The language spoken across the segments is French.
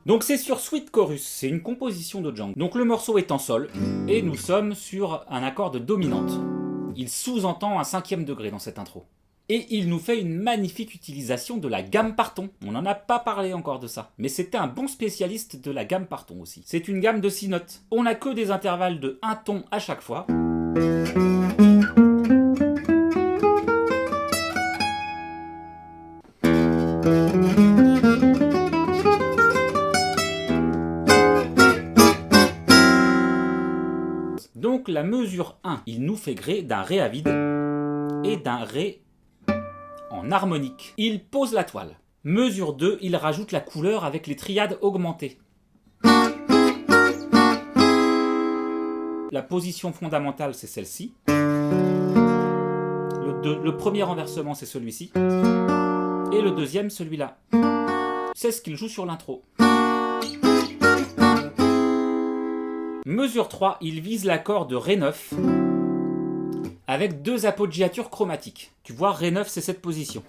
Donc c'est sur Sweet Chorus, c'est une composition de Django. Donc le morceau est en sol, et nous sommes sur un accord de dominante. Il sous-entend un 5e degré dans cette intro. Et il nous fait une magnifique utilisation de la gamme par-ton. On n'en a pas parlé encore de ça. Mais c'était un bon spécialiste de la gamme par-ton aussi. C'est une gamme de 6 notes. On n'a que des intervalles de 1 ton à chaque fois. Donc la mesure 1, il nous fait gré d'un ré à vide et d'un ré en harmonique. Il pose la toile. Mesure 2, il rajoute la couleur avec les triades augmentées. La position fondamentale, c'est celle-ci. Le premier renversement, c'est celui-ci. Et le deuxième, celui-là. C'est ce qu'il joue sur l'intro. Mesure 3, il vise l'accord de Ré9 avec 2 appoggiatures chromatiques. Tu vois, Ré9, c'est cette position.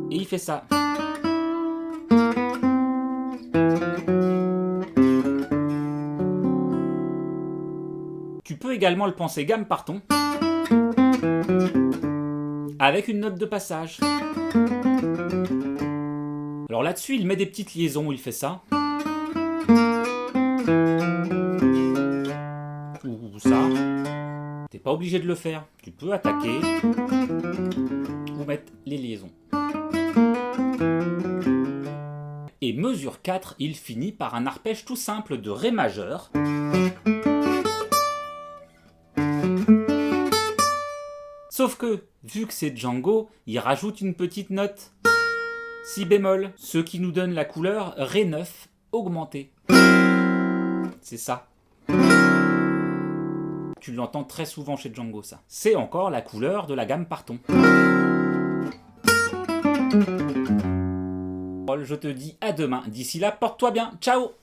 Et il fait ça. Tu peux également le penser gamme par-ton avec une note de passage. Alors là-dessus, il met des petites liaisons où il fait ça. Ou ça. T'es pas obligé de le faire. Tu peux attaquer ou mettre les liaisons. Et mesure 4, il finit par un arpège tout simple de Ré majeur. Sauf que, vu que c'est Django, il rajoute une petite note Si bémol, ce qui nous donne la couleur Ré9 augmentée. C'est ça. Tu l'entends très souvent chez Django, ça. C'est encore la couleur de la gamme par-ton. Je te dis à demain. D'ici là, porte-toi bien. Ciao!